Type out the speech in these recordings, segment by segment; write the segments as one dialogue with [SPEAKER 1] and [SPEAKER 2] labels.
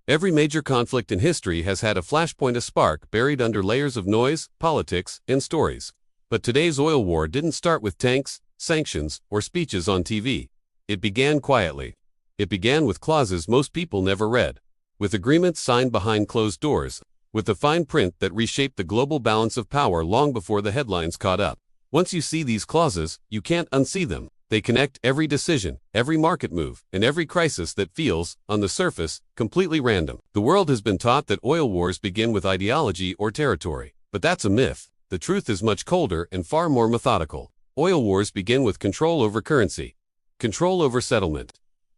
[SPEAKER 1] Every major conflict in history has had a flashpoint, a spark buried under layers of noise, politics, and stories. But today's oil war didn't start with tanks, sanctions, or speeches on TV. It began quietly. It began with clauses most people never read, with agreements signed behind closed doors, with the fine print that reshaped the global balance of power long before the headlines caught up. Once you see these clauses, you can't unsee them. They connect every decision, every market move, and every crisis that feels, on the surface, completely random. The world has been taught that oil wars begin with ideology or territory. But that's a myth. The truth is much colder and far more methodical. Oil wars begin with control over currency, control over settlement,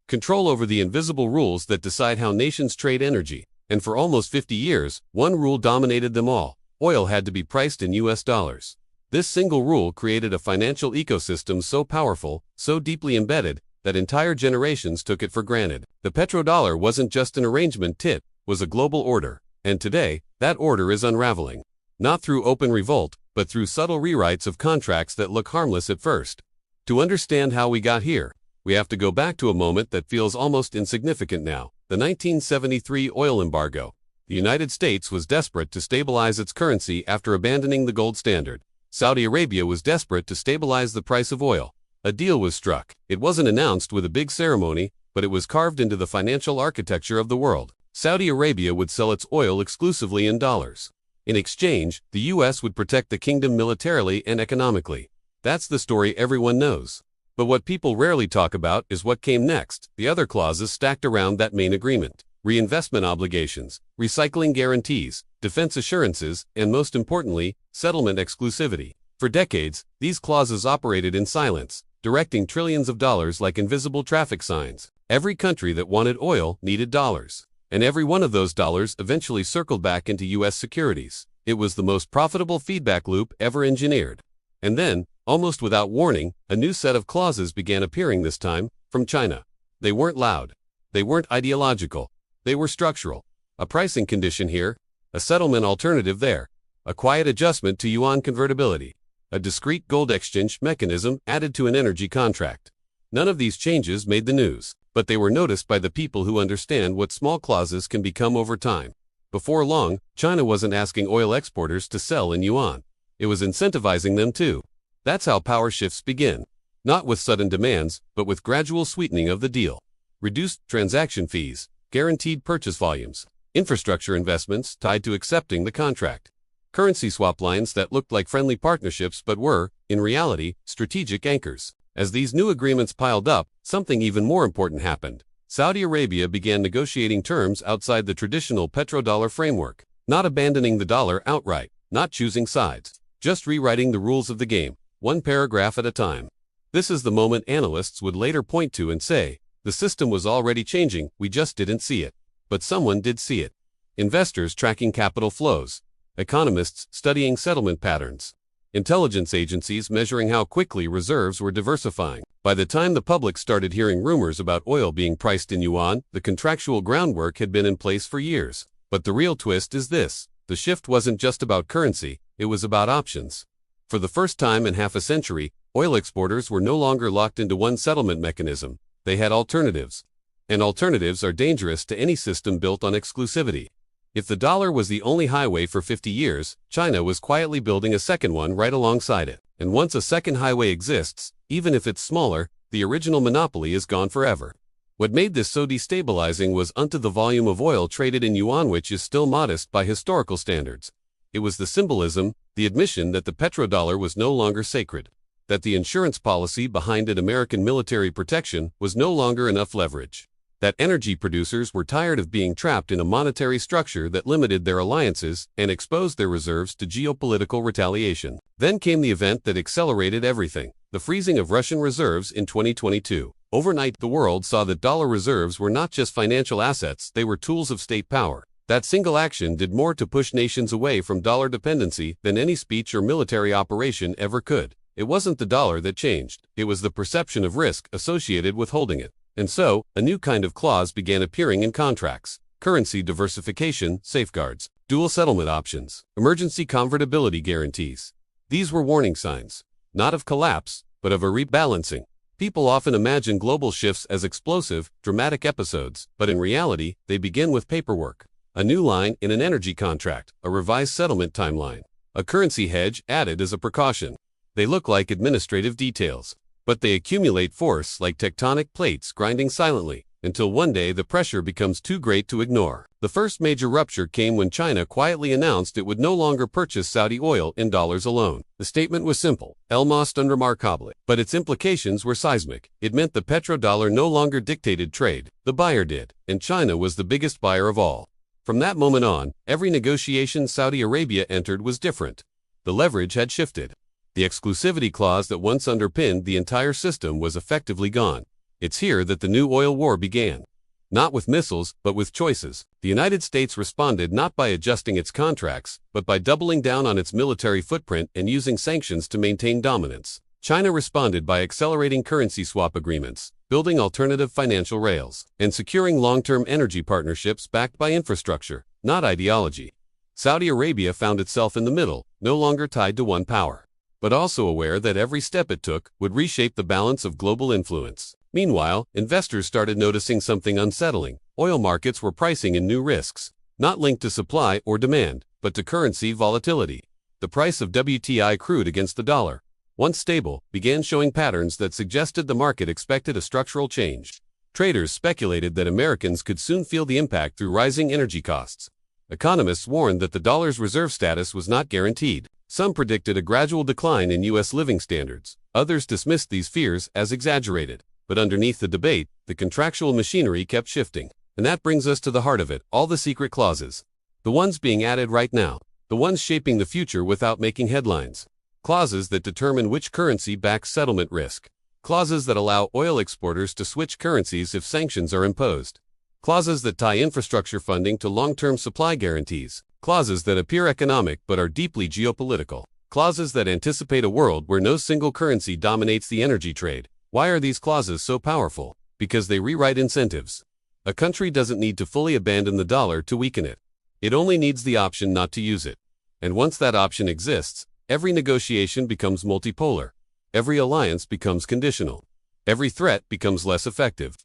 [SPEAKER 1] control over the invisible rules that decide how nations trade energy. And for almost 50 years, one rule dominated them all. Oil had to be priced in US dollars. This single rule created a financial ecosystem so powerful, so deeply embedded, that entire generations took it for granted. The petrodollar wasn't just an arrangement, it was a global order. And today, that order is unraveling. Not through open revolt, but through subtle rewrites of contracts that look harmless at first. To understand how we got here, we have to go back to a moment that feels almost insignificant now, the 1973 oil embargo. The United States was desperate to stabilize its currency after abandoning the gold standard. Saudi Arabia was desperate to stabilize the price of oil. A deal was struck. It wasn't announced with a big ceremony, but it was carved into the financial architecture of the world. Saudi Arabia would sell its oil exclusively in dollars. In exchange, the US would protect the kingdom militarily and economically. That's the story everyone knows. But what people rarely talk about is what came next, the other clauses stacked around that main agreement. Reinvestment obligations, recycling guarantees, defense assurances, and most importantly, settlement exclusivity. For decades, these clauses operated in silence, directing trillions of dollars like invisible traffic signs. Every country that wanted oil needed dollars. And every one of those dollars eventually circled back into US securities. It was the most profitable feedback loop ever engineered. And then, almost without warning, a new set of clauses began appearing, this time from China. They weren't loud. They weren't ideological. They were structural. A pricing condition here, a settlement alternative there, a quiet adjustment to yuan convertibility, a discrete gold exchange mechanism added to an energy contract. None of these changes made the news, but they were noticed by the people who understand what small clauses can become over time. Before long, China wasn't asking oil exporters to sell in yuan. It was incentivizing them to. That's how power shifts begin. Not with sudden demands, but with gradual sweetening of the deal. Reduced transaction fees, guaranteed purchase volumes, infrastructure investments tied to accepting the contract, currency swap lines that looked like friendly partnerships but were, in reality, strategic anchors. As these new agreements piled up, something even more important happened. Saudi Arabia began negotiating terms outside the traditional petrodollar framework, not abandoning the dollar outright, not choosing sides, just rewriting the rules of the game, one paragraph at a time. This is the moment analysts would later point to and say, the system was already changing, we just didn't see it. But someone did see it. Investors tracking capital flows, economists studying settlement patterns, intelligence agencies measuring how quickly reserves were diversifying. By the time the public started hearing rumors about oil being priced in yuan, the contractual groundwork had been in place for years. But the real twist is this: the shift wasn't just about currency, it was about options. For the first time in half a century, oil exporters were no longer locked into one settlement mechanism. They had alternatives. And alternatives are dangerous to any system built on exclusivity. If the dollar was the only highway for 50 years, China was quietly building a second one right alongside it. And once a second highway exists, even if it's smaller, the original monopoly is gone forever. What made this so destabilizing was unto the volume of oil traded in yuan, which is still modest by historical standards. It was the symbolism, the admission that the petrodollar was no longer sacred, that the insurance policy behind an American military protection was no longer enough leverage, that energy producers were tired of being trapped in a monetary structure that limited their alliances and exposed their reserves to geopolitical retaliation. Then came the event that accelerated everything: the freezing of Russian reserves in 2022. Overnight, the world saw that dollar reserves were not just financial assets, they were tools of state power. That single action did more to push nations away from dollar dependency than any speech or military operation ever could. It wasn't the dollar that changed, it was the perception of risk associated with holding it. And so, a new kind of clause began appearing in contracts: currency diversification safeguards, dual settlement options, emergency convertibility guarantees. These were warning signs, not of collapse, but of a rebalancing. People often imagine global shifts as explosive, dramatic episodes, but in reality, they begin with paperwork. A new line in an energy contract, a revised settlement timeline, a currency hedge added as a precaution. They look like administrative details, but they accumulate force like tectonic plates grinding silently, until one day the pressure becomes too great to ignore. The first major rupture came when China quietly announced it would no longer purchase Saudi oil in dollars alone. The statement was simple, el most unremarkable, but its implications were seismic. It meant the petrodollar no longer dictated trade, the buyer did, and China was the biggest buyer of all. From that moment on, every negotiation Saudi Arabia entered was different. The leverage had shifted. The exclusivity clause that once underpinned the entire system was effectively gone. It's here that the new oil war began. Not with missiles, but with choices. The United States responded not by adjusting its contracts, but by doubling down on its military footprint and using sanctions to maintain dominance. China responded by accelerating currency swap agreements, building alternative financial rails, and securing long-term energy partnerships backed by infrastructure, not ideology. Saudi Arabia found itself in the middle, no longer tied to one power, but also aware that every step it took would reshape the balance of global influence. Meanwhile, investors started noticing something unsettling. Oil markets were pricing in new risks, not linked to supply or demand, but to currency volatility. The price of WTI crude against the dollar, once stable, began showing patterns that suggested the market expected a structural change. Traders speculated that Americans could soon feel the impact through rising energy costs. Economists warned that the dollar's reserve status was not guaranteed. Some predicted a gradual decline in U.S. living standards. Others dismissed these fears as exaggerated. But underneath the debate, the contractual machinery kept shifting. And that brings us to the heart of it, all the secret clauses. The ones being added right now. The ones shaping the future without making headlines. Clauses that determine which currency backs settlement risk. Clauses that allow oil exporters to switch currencies if sanctions are imposed. Clauses that tie infrastructure funding to long-term supply guarantees. Clauses that appear economic but are deeply geopolitical. Clauses that anticipate a world where no single currency dominates the energy trade. Why are these clauses so powerful? Because they rewrite incentives. A country doesn't need to fully abandon the dollar to weaken it. It only needs the option not to use it. And once that option exists, every negotiation becomes multipolar. Every alliance becomes conditional. Every threat becomes less effective.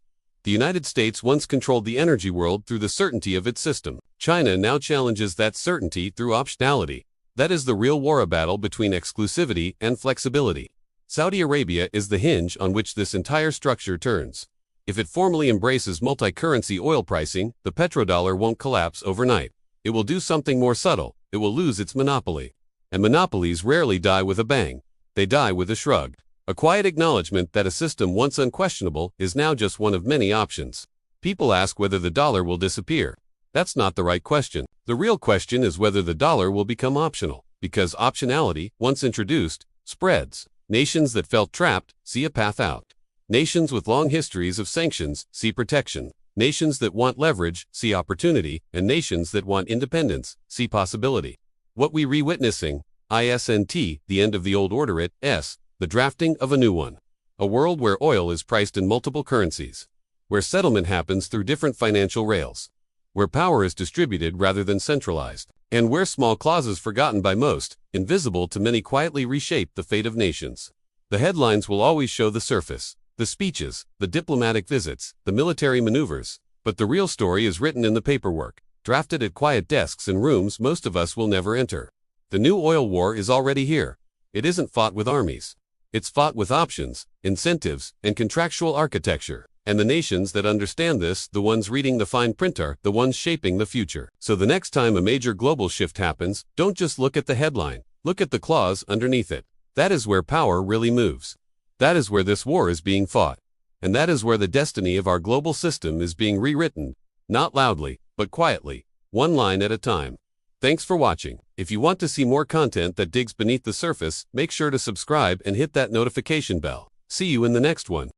[SPEAKER 1] The United States once controlled the energy world through the certainty of its system. China now challenges that certainty through optionality. That is the real war battle between exclusivity and flexibility. Saudi Arabia is the hinge on which this entire structure turns. If it formally embraces multi-currency oil pricing, the petrodollar won't collapse overnight. It will do something more subtle. It will lose its monopoly. And monopolies rarely die with a bang. They die with a shrug. A quiet acknowledgement that a system once unquestionable is now just one of many options. People ask whether the dollar will disappear. That's not the right question. The real question is whether the dollar will become optional. Because optionality, once introduced, spreads. Nations that felt trapped see a path out. Nations with long histories of sanctions see protection. Nations that want leverage see opportunity, and nations that want independence see possibility. What we re-witnessing, isn't the end of the old order, it's the drafting of a new one. A world where oil is priced in multiple currencies, where settlement happens through different financial rails, where power is distributed rather than centralized, and where small clauses forgotten by most, invisible to many, quietly reshape the fate of nations. The headlines will always show the surface, the speeches, the diplomatic visits, the military maneuvers, but the real story is written in the paperwork, drafted at quiet desks in rooms most of us will never enter. The new oil war is already here. It isn't fought with armies. It's fought with options, incentives, and contractual architecture. And the nations that understand this, the ones reading the fine print, are the ones shaping the future. So the next time a major global shift happens, don't just look at the headline. Look at the clause underneath it. That is where power really moves. That is where this war is being fought. And that is where the destiny of our global system is being rewritten. Not loudly, but quietly, one line at a time. Thanks for watching. If you want to see more content that digs beneath the surface, make sure to subscribe and hit that notification bell. See you in the next one.